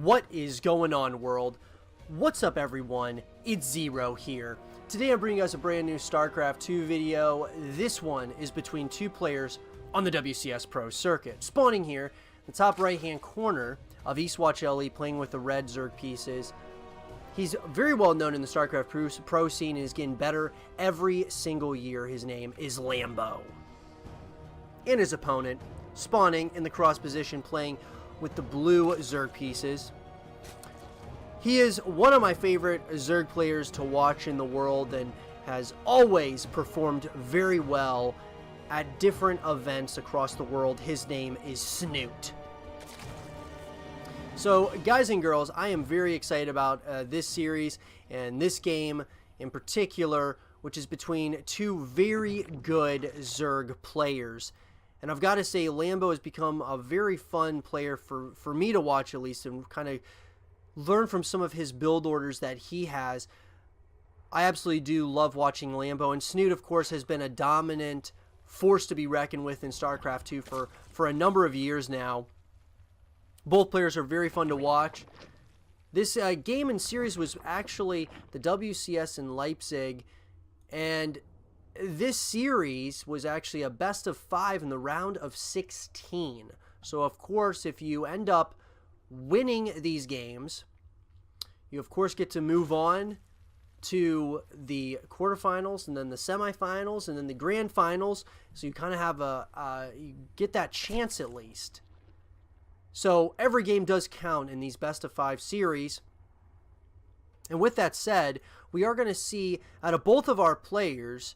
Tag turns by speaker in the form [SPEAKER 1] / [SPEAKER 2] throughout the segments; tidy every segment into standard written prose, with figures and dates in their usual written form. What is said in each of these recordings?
[SPEAKER 1] What is going on, world? What's up, everyone? It's Zero here. Today I'm bringing us a brand new Starcraft 2 video. This one is between two players on the WCS Pro circuit. Spawning here, the top right hand corner of Eastwatch LE, playing with the red Zerg pieces. He's very well known in the Starcraft Pro scene and is getting better every single year. His name is Lambo. And his opponent, spawning in the cross position, playing with the blue Zerg pieces. He is one of my favorite Zerg players to watch in the world and has always performed very well at different events across the world. His name is Snute. So, guys and girls, I am very excited about this series and this game in particular, which is between two very good Zerg players. And I've got to say, Lambo has become a very fun player for me to watch, at least, and kind of learn from some of his build orders that he has. I absolutely do love watching Lambo. And Snute, of course, has been a dominant force to be reckoned with in StarCraft 2 for a number of years now. Both players are very fun to watch. This game and series was actually the WCS in Leipzig, and this series was actually a best of 5 in the round of 16. So, of course, if you end up winning these games, you, of course, get to move on to the quarterfinals and then the semifinals and then the grand finals. So you kind of have you get that chance at least. So every game does count in these best of 5 series. And with that said, we are going to see out of both of our players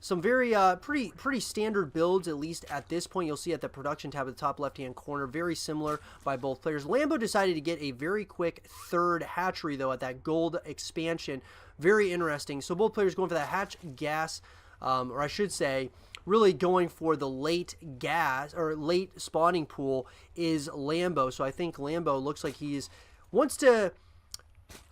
[SPEAKER 1] some very pretty standard builds, at least at this point. You'll see at the production tab at the top left hand corner, very similar by both players. Lambo decided to get a very quick third hatchery though at that gold expansion. Very interesting. So both players going for that hatch gas, or I should say really going for the late gas or late spawning pool is Lambo. So I think Lambo looks like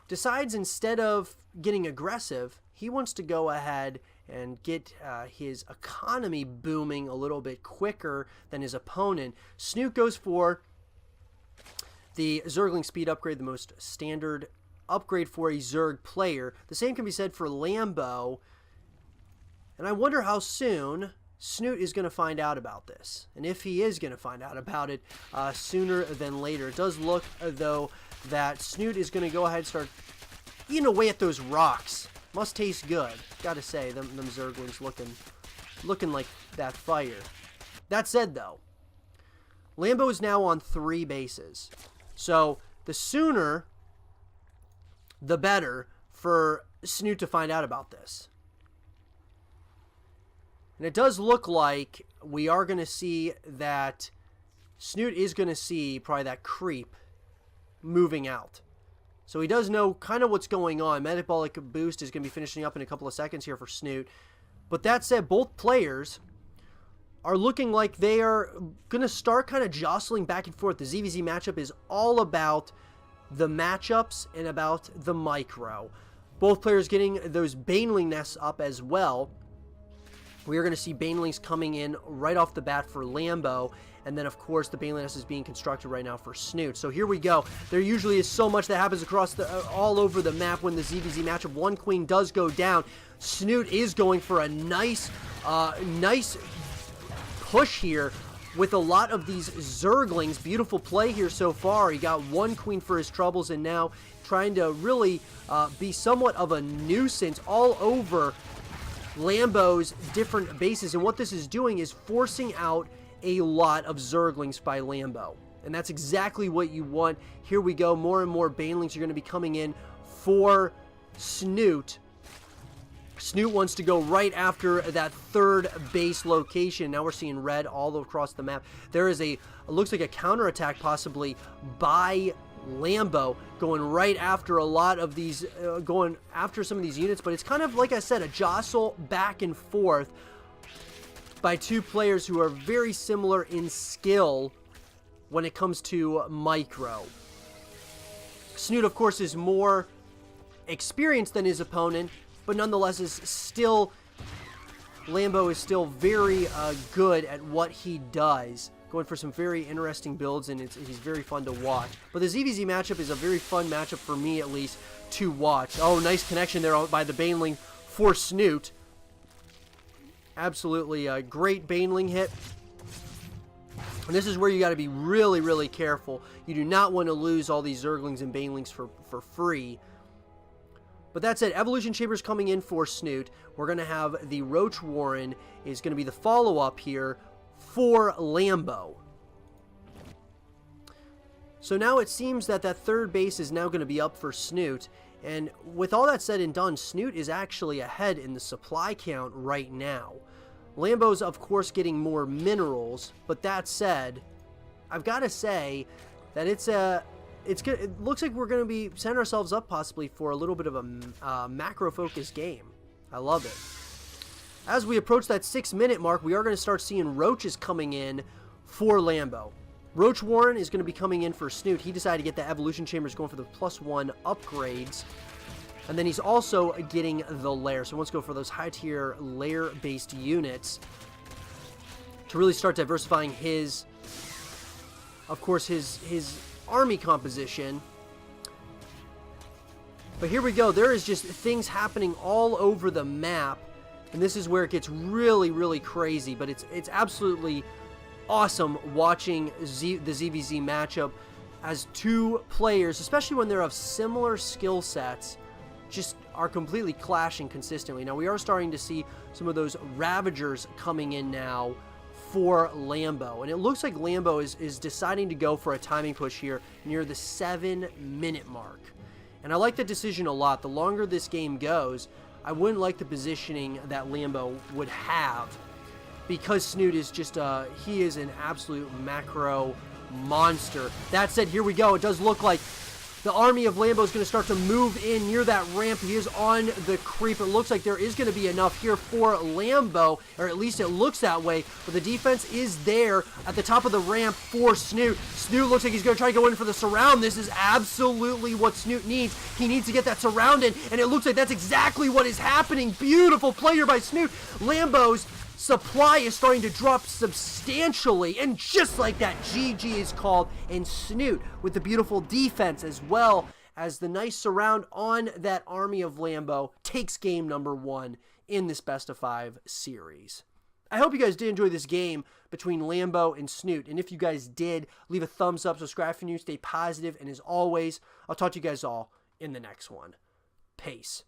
[SPEAKER 1] decides instead of getting aggressive, he wants to go ahead and get his economy booming a little bit quicker than his opponent. Snute goes for the Zergling speed upgrade, the most standard upgrade for a Zerg player. The same can be said for Lambo, and I wonder how soon Snute is going to find out about this, and if he is going to find out about it sooner than later. It does look though that Snute is going to go ahead and start eating away at those rocks. Must taste good. Gotta say, them Zerglings looking like that fire. That said, though, Lambo is now on 3 bases. So, the sooner, the better for Snute to find out about this. And it does look like we are going to see that Snute is going to see probably that creep moving out. So he does know kind of what's going on. Metabolic boost is going to be finishing up in a couple of seconds here for Snute. But that said, both players are looking like they are going to start kind of jostling back and forth. The ZvZ matchup is all about the matchups and about the micro. Both players getting those Baneling nests up as well. We are going to see Banelings coming in right off the bat for Lambo. And then, of course, the Baneling nest is being constructed right now for Snute. So here we go. There usually is so much that happens across all over the map when the ZvZ matchup. One queen does go down. Snute is going for a nice push here with a lot of these Zerglings. Beautiful play here so far. He got one queen for his troubles and now trying to really be somewhat of a nuisance all over Lambo's different bases. And what this is doing is forcing out a lot of Zerglings by Lambo. And that's exactly what you want. Here we go. More and more Banelings are going to be coming in for Snute. Snute wants to go right after that third base location. Now we're seeing red all across the map. There is it looks like a counterattack possibly by Lambo going right after a lot of these, going after some of these units. But it's kind of, like I said, a jostle back and forth by two players who are very similar in skill when it comes to micro. Snute, of course, is more experienced than his opponent, but nonetheless Lambo is still very good at what he does. going for some very interesting builds, and he's very fun to watch. But the ZvZ matchup is a very fun matchup for me, at least, to watch. Oh, nice connection there by the Baneling for Snute. Absolutely a great Baneling hit. And this is where you got to be really, really careful. You do not want to lose all these Zerglings and Banelings for free. But that said, Evolution Chamber's coming in for Snute. We're going to have the Roach Warren is going to be the follow-up here for Lambo. So now it seems that that third base is now going to be up for Snute. And with all that said and done, Snute is actually ahead in the supply count right now. Lambo's, of course, getting more minerals, but that said, I've got to say that it's good. It looks like we're going to be setting ourselves up possibly for a little bit of a macro-focused game. I love it. As we approach that 6-minute mark, we are going to start seeing roaches coming in for Lambo. Roach Warren is going to be coming in for Snute. He decided to get the Evolution Chambers going for the +1 upgrades. And then he's also getting the lair. So let's go for those high-tier lair-based units to really start diversifying his, of course, his army composition. But here we go. There is just things happening all over the map. And this is where it gets really, really crazy. But it's absolutely awesome watching the ZvZ matchup as two players, especially when they're of similar skill sets, just are completely clashing consistently. Now we are starting to see some of those Ravagers coming in now for Lambo, and it looks like Lambo is deciding to go for a timing push here near the 7-minute mark. And I like the decision a lot. The longer this game goes, I wouldn't like the positioning that Lambo would have, because Snute is just he is an absolute macro monster. That said, here we go. It does look like the army of Lambo is going to start to move in near that ramp. He is on the creep. It looks like there is going to be enough here for Lambo, or at least it looks that way. But the defense is there at the top of the ramp for Snute. Snute looks like he's going to try to go in for the surround. This is absolutely what Snute needs. He needs to get that surround in, and it looks like that's exactly what is happening. Beautiful player by Snute. Lambo's supply is starting to drop substantially, and just like that, GG is called, and Snute with the beautiful defense as well as the nice surround on that army of Lambo takes game number 1 in this best-of-5 series. I hope you guys did enjoy this game between Lambo and Snute, and if you guys did, leave a thumbs up, subscribe for new, stay positive, and as always, I'll talk to you guys all in the next one. Peace.